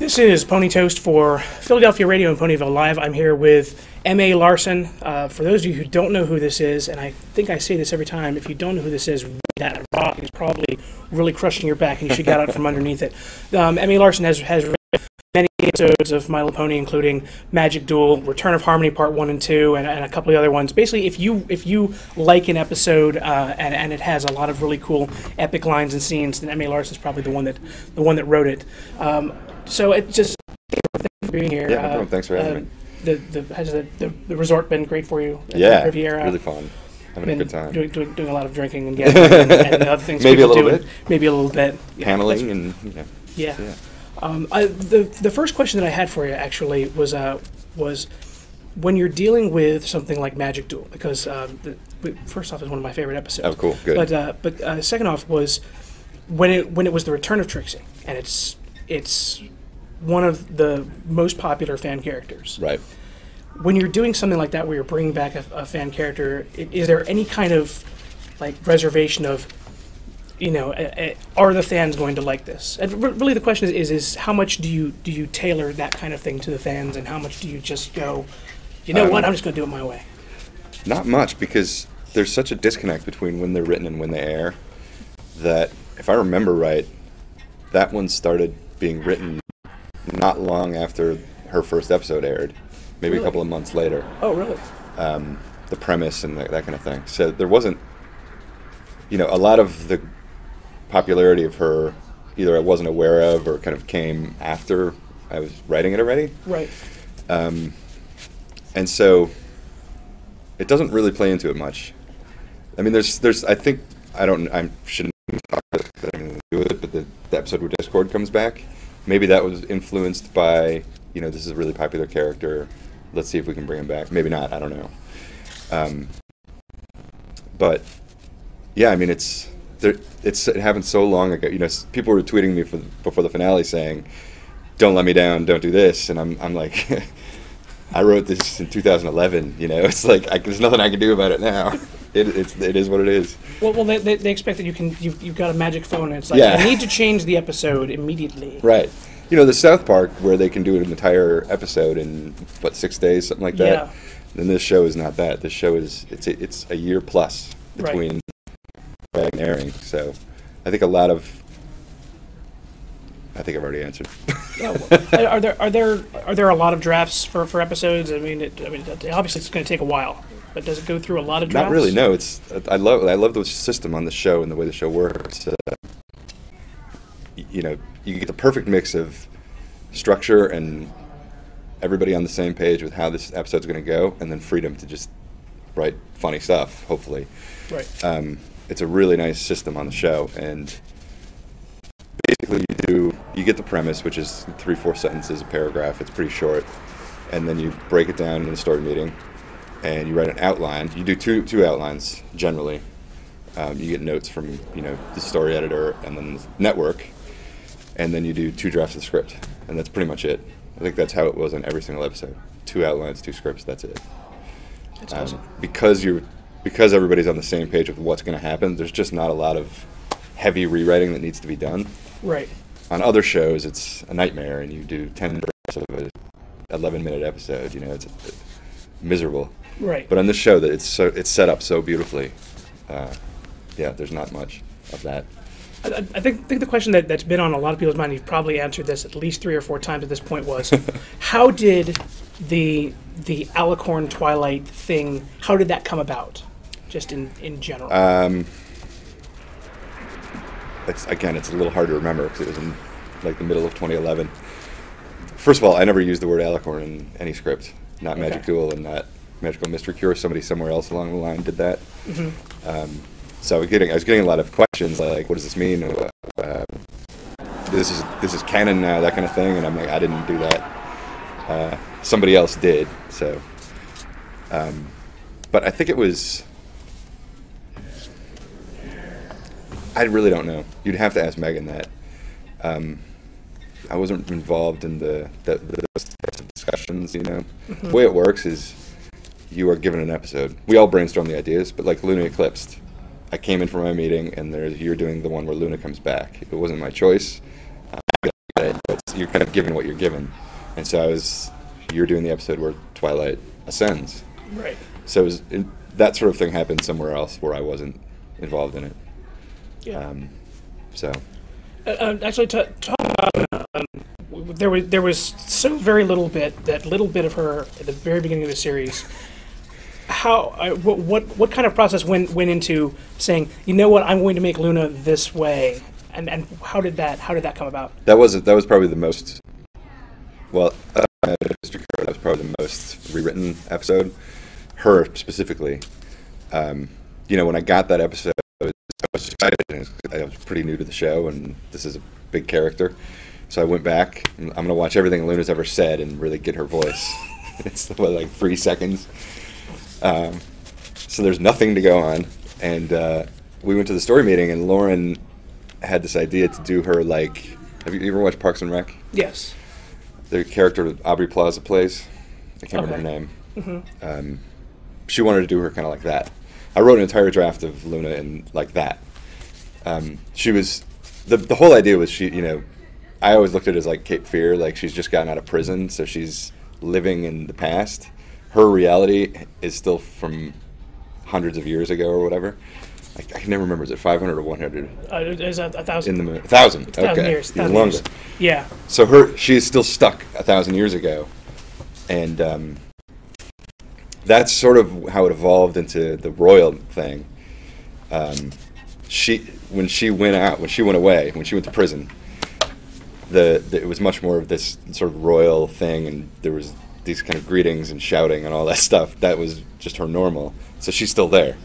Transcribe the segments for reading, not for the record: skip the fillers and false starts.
This is PonyToast for Philadelphia Radio and Ponyville Live. I'm here with M.A. Larson. For those of you who don't know who this is, and I think I say this every time, if you don't know who this is, that rock is probably really crushing your back and you should get out from underneath it. M.A. Larson has written many episodes of My Little Pony, including Magic Duel, Return of Harmony Part 1 and 2, and a couple of other ones. Basically, if you like an episode and it has a lot of really cool epic lines and scenes, then M.A. Larson is probably the one that wrote it. So it just thank you for being here. Yeah, no problem. Thanks for having me. Has the resort been great for you? Yeah, Riviera? Really fun. Having a good time. Doing a lot of drinking and gambling and other things. Maybe a little do. bit. Maybe a little bit. Paneling and yeah. The first question that I had for you actually was when you're dealing with something like Magic Duel, because first off, it's one of my favorite episodes. Oh, cool, good. But second off was when it was the return of Trixie, and it's one of the most popular fan characters. Right. When you're doing something like that, where you're bringing back a fan character, is there any kind of like reservation of, are the fans going to like this? And really, the question is how much do you tailor that kind of thing to the fans, and how much do you just go, what, I'm just going to do it my way? Not much, because there's such a disconnect between when they're written and when they air, that if I remember right, that one started being written not long after her first episode aired, maybe Really? a couple of months later. Oh, really? The premise and that kind of thing. So there wasn't, a lot of the popularity of her, either I wasn't aware of or kind of came after I was writing it already. Right. And so it doesn't really play into it much. I mean, there's I think, I shouldn't talk about that I'm going to do it, but the episode where Discord comes back, maybe that was influenced by, this is a really popular character, let's see if we can bring him back. Maybe not, I don't know. But yeah, I mean, it happened so long ago. People were tweeting me before the finale saying, "Don't let me down, don't do this," and I'm like, I wrote this in 2011. It's like there's nothing I can do about it now. It is what it is. Well, they expect that you've got a magic phone, and it's like, yeah. I need to change the episode immediately. Right. The South Park, where they can do an entire episode in 6 days, something like that. Yeah. Then this show is not that. This show is it's a year plus between writing and airing. So I think I've already answered. Are there a lot of drafts for episodes? I mean, obviously it's going to take a while, but does it go through a lot of drafts? Not really. No. I love the system on the show and the way the show works. You get the perfect mix of structure and everybody on the same page with how this episode's going to go, and then freedom to just write funny stuff, hopefully. Right. It's a really nice system on the show, and basically you get the premise, which is 3-4 sentences, a paragraph. It's pretty short, and then you break it down in a story meeting, and you write an outline. You do two outlines generally. You get notes from the story editor and then the network, and then you do 2 drafts of the script, and that's pretty much it. I think that's how it was on every single episode. 2 outlines, 2 scripts. That's it. That's awesome. Because everybody's on the same page with what's going to happen. There's just not a lot of heavy rewriting that needs to be done. Right. On other shows, it's a nightmare, and you do 10 drafts of an 11-minute episode. It's miserable. Right. But on this show, that it's set up so beautifully. There's not much of that. I think the question that's been on a lot of people's mind, you've probably answered this at least 3 or 4 times at this point, was how did the Alicorn Twilight thing, how did that come about, just in general? It's a little hard to remember because it was in the middle of 2011. First of all, I never used the word Alicorn in any script, not Magic Duel and not Magical Mystery Cure. Somebody somewhere else along the line did that. Mm-hmm. So I was getting a lot of questions like, what does this mean? This is canon now, that kind of thing, and I'm like, I didn't do that. Somebody else did. So, but I think it was. I really don't know. You'd have to ask Megan that. I wasn't involved in the discussions. Mm-hmm. The way it works is you are given an episode. We all brainstorm the ideas, but like Luna Eclipsed, I came in for my meeting, and you're doing the one where Luna comes back. It wasn't my choice. you're kind of given what you're given. And so you're doing the episode where Twilight ascends. Right. So that sort of thing happened somewhere else where I wasn't involved in it. Yeah. So. Actually, talking about there was so very little bit, that little bit of her at the very beginning of the series. What kind of process went into saying, you know what, I'm going to make Luna this way, and how did that come about? That was probably the most, well, that was probably the most rewritten episode. Her specifically. When I got that episode, I was excited. I was pretty new to the show, and this is a big character. So I went back, and I'm going to watch everything Luna's ever said and really get her voice. It's like 3 seconds. So there's nothing to go on. And we went to the story meeting, and Lauren had this idea to do her like... Have you ever watched Parks and Rec? Yes. The character Aubrey Plaza plays. I can't remember her name. Mm-hmm. She wanted to do her kind of like that. I wrote an entire draft of Luna in like that. She was... The whole idea was I always looked at it as like Cape Fear, like she's just gotten out of prison, so she's living in the past. Her reality is still from hundreds of years ago or whatever. I can never remember. Is it 500 or 100? It was 1,000. In the 1,000. Okay. 1,000 years. 1,000 longer. Years. Yeah. So she is still stuck 1,000 years ago, and that's sort of how it evolved into the royal thing. When she went away, when she went to prison, it was much more of this sort of royal thing, and there was these kind of greetings and shouting and all that stuff. That was just her normal. So she's still there.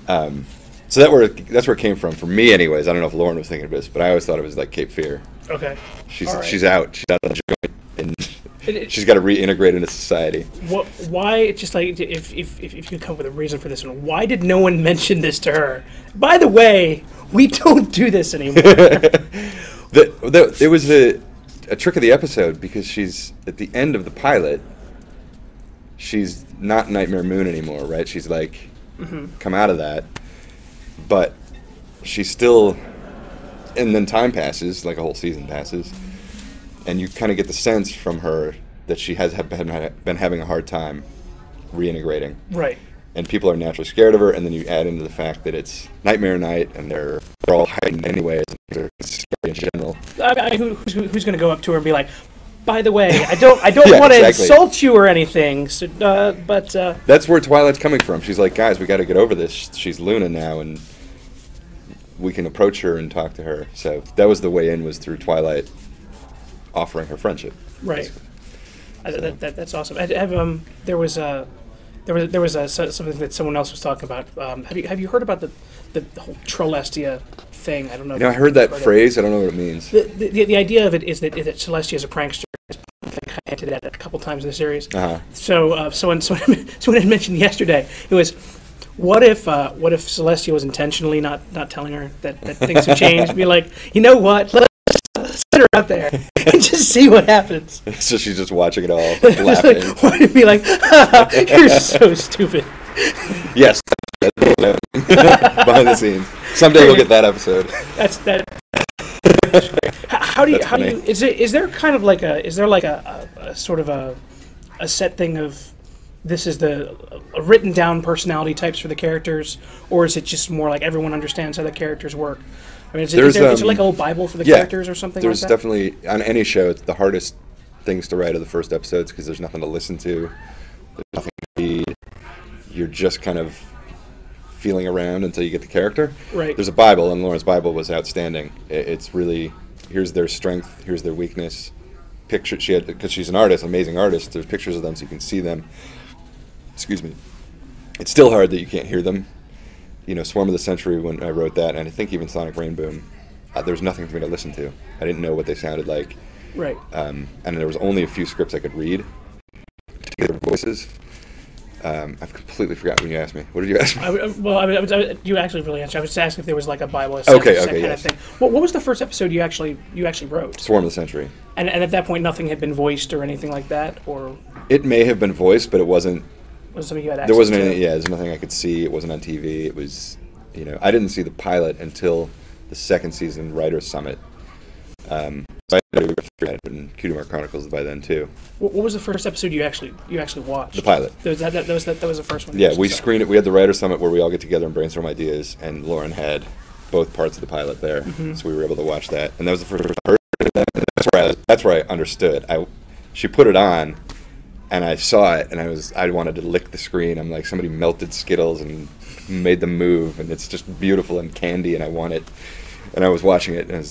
So that's where it came from for me, anyways. I don't know if Lauren was thinking of this, but I always thought it was like Cape Fear. Okay. She's out. She's out of the joint, and she's got to reintegrate into society. Why? Just like if you could come up with a reason for this one, why did no one mention this to her? By the way, we don't do this anymore. It was a trick of the episode, because she's at the end of the pilot. She's not Nightmare Moon anymore, right? She's like come out of that, but she's still. And then time passes, like a whole season passes, and you kind of get the sense from her that she has been having a hard time reintegrating. Right. And people are naturally scared of her, and then you add into the fact that it's Nightmare Night, and they're all hiding anyways. They're scary in general. Who's going to go up to her and be like, by the way, I don't want to insult you or anything, so, but... That's where Twilight's coming from. She's like, guys, we got to get over this. She's Luna now, and we can approach her and talk to her. So that was the way in, was through Twilight offering her friendship. Right. That's awesome. There was something that someone else was talking about. Have you heard about the whole Trollestia thing? I don't know. I heard that phrase. I don't know what it means. The idea of it is that Celestia is a prankster. I hinted at it a couple times in the series. Uh-huh. So someone had mentioned yesterday. It was, what if Celestia was intentionally not telling her that things have changed? Be like, you know what? Let's put her out there and just see what happens. So she's just watching it all, laughing. Like, be like, you're so stupid. Yes. Behind the scenes. Someday we'll get that episode. That's that. How do you is there kind of like a sort of a set thing of this is the written down personality types for the characters, or is it just more like everyone understands how the characters work? I mean, is there like a little Bible for the characters or something like that? There's definitely, on any show, it's the hardest things to write are the first episodes, because there's nothing to listen to, there's nothing to read, you're just kind of feeling around until you get the character. Right. There's a Bible, and Lauren's Bible was outstanding. It's really, here's their strength, here's their weakness. Because she's an artist, amazing artist, there's pictures of them so you can see them. Excuse me. It's still hard that you can't hear them. Swarm of the Century, when I wrote that, and I think even Sonic Rainboom, there was nothing for me to listen to. I didn't know what they sounded like. Right. And there was only a few scripts I could read to get their voices. I've completely forgotten when you asked me. What did you ask me? You actually really answered. I was just asking if there was like a Bible or kind of thing. What was the first episode you actually wrote? Swarm of the Century. And at that point, nothing had been voiced or anything like that, or it may have been voiced, but it wasn't. Was something you had access there wasn't to? any. Yeah, there's nothing I could see. It wasn't on TV. It was, I didn't see the pilot until the second season Writers' Summit. I had been Cutie Chronicles by then too. What was the first episode you actually watched? The pilot. That was the first one. Yeah, we screened it. We had the writer summit where we all get together and brainstorm ideas, and Lauren had both parts of the pilot there, so we were able to watch that. And that was the first I heard of it. That's where I understood. She put it on, and I saw it, and I wanted to lick the screen. I'm like, somebody melted Skittles and made them move, and it's just beautiful and candy, and I want it. And I was watching it, and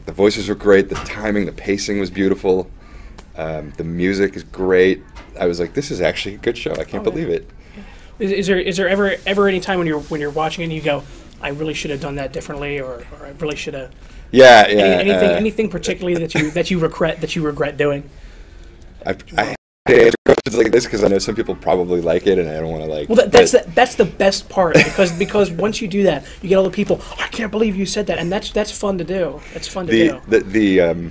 the voices were great, the timing, the pacing was beautiful, the music is great. I was like, this is actually a good show. I can't believe it. Is there ever any time when you're watching it and you go, I really should have done that differently, or I really should have? Yeah. Anything particularly that you regret doing? I answer questions like this because I know some people probably like it, and I don't want to like. Well, that's the best part because once you do that, you get all the people. I can't believe you said that, and that's fun to do. That's fun to do.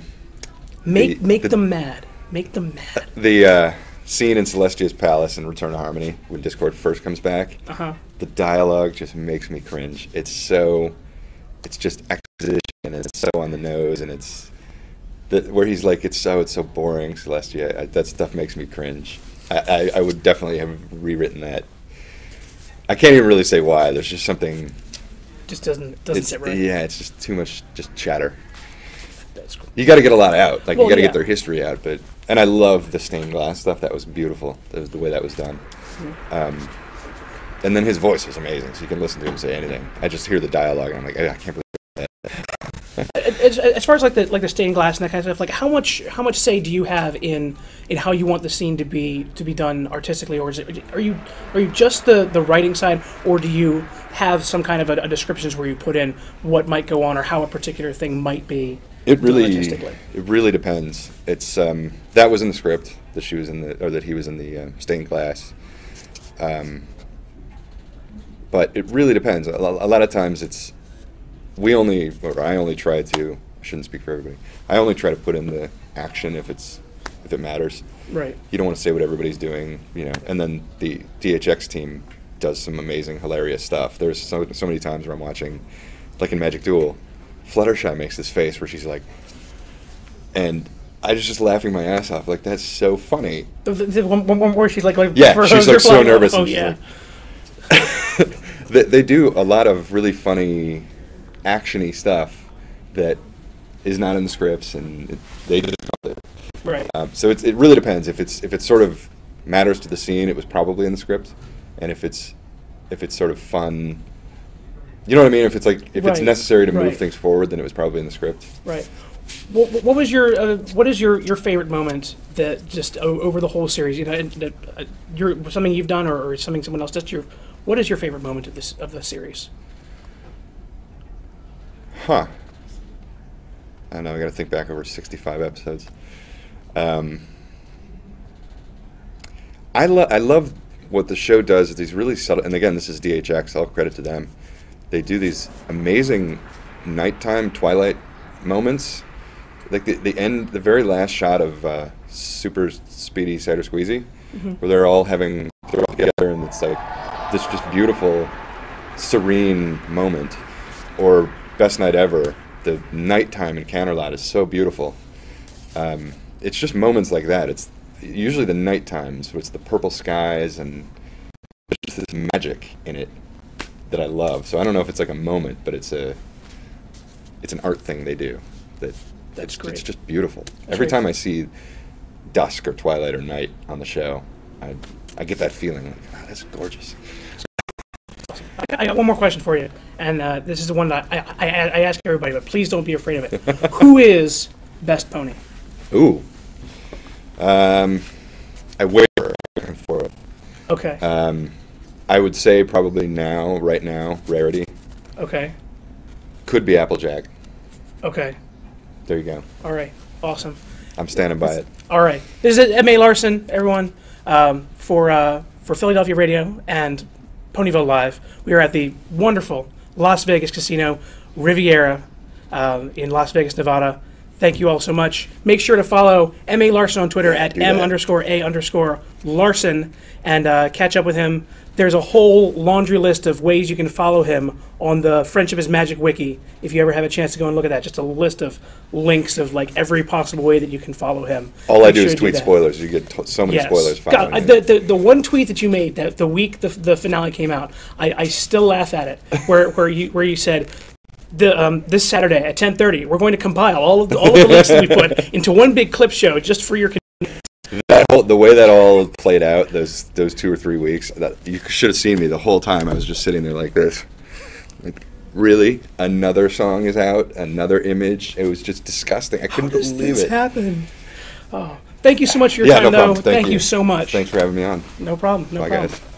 Make them mad. Make them mad. The scene in Celestia's palace in Return to Harmony when Discord first comes back. The dialogue just makes me cringe. It's just exposition, and it's so on the nose, and it's. Where he's like, it's so boring, Celestia. That stuff makes me cringe. I would definitely have rewritten that. I can't even really say why. There's just something. Just doesn't sit right. Yeah, it's just too much, just chatter. That's cool. You got to get a lot out. Like you got to get their history out. And I love the stained glass stuff. That was beautiful. That was the way that was done. And then his voice was amazing, so you can listen to him say anything. I just hear the dialogue, and I'm like, I can't believe that. As far as like the stained glass and that kind of stuff, like how much say do you have in how you want the scene to be done artistically, or are you just the writing side, or do you have some kind of a descriptions where you put in what might go on or how a particular thing might be? It really depends. It's that was in the script that she was in that he was in the stained glass. But it really depends. A lot of times it's. I only try to. I shouldn't speak for everybody. I only try to put in the action if it matters. Right. You don't want to say what everybody's doing, And then the DHX team does some amazing, hilarious stuff. There's so many times where I'm watching, like in Magic Duel, Fluttershy makes this face where she's like, and I was just laughing my ass off. Like, that's so funny. The one where she's like yeah, she's like so nervous. Oh yeah. They do a lot of really funny, action-y stuff that is not in the scripts, and they just call it. Right. So it really depends. If it sort of matters to the scene, it was probably in the script, and if it's sort of fun, you know what I mean. If it's necessary to move things forward, then it was probably in the script. Right. What is your favorite moment that just over the whole series? Something you've done or something someone else does. What is your favorite moment of the series? Huh. I don't know. I got to think back over 65 episodes. I love what the show does. Is these really subtle, and again, this is DHX. All credit to them. They do these amazing nighttime twilight moments, like the end, the very last shot of Super Speedy Cider Squeezy, where they're all together, and it's like this just beautiful, serene moment, or Best Night Ever. The nighttime in Counterlot is so beautiful. It's just moments like that. It's usually the night times, it's the purple skies, and there's just this magic in it that I love. So I don't know if it's like a moment, but it's an art thing they do. That's great. It's just beautiful. Every time I see dusk or twilight or night on the show, I get that feeling like, oh, that's gorgeous. I got one more question for you, and this is the one that I ask everybody, but please don't be afraid of it. Who is best pony? Ooh. I waver back and forth. Okay. I would say probably right now, Rarity. Okay. Could be Applejack. Okay. There you go. All right. Awesome. I'm standing by it. All right. This is M.A. Larson, everyone, for Fillydelphia Radio and Ponyville Live. We are at the wonderful Las Vegas Casino Riviera in Las Vegas, Nevada. Thank you all so much. Make sure to follow M.A. Larson on Twitter at do that. M_A_Larson and catch up with him. There's a whole laundry list of ways you can follow him on the Friendship is Magic wiki. If you ever have a chance to go and look at that, just a list of links of like every possible way that you can follow him. All I Make do sure is to tweet that. spoilers. You get so many spoilers. God, following the one tweet that you made the week the finale came out, I still laugh at it. Where you said, this Saturday at 10:30, we're going to compile all of the links that we put into one big clip show just for your. The way that all played out, those 2 or 3 weeks, that you should have seen me the whole time. I was just sitting there like this. Like, really? Another song is out? Another image? It was just disgusting. I couldn't believe This it. happened. Oh, thank you so much for your time, no though. problem. Thank you you so much. Thanks for having me on. No problem. No Bye, problem. guys.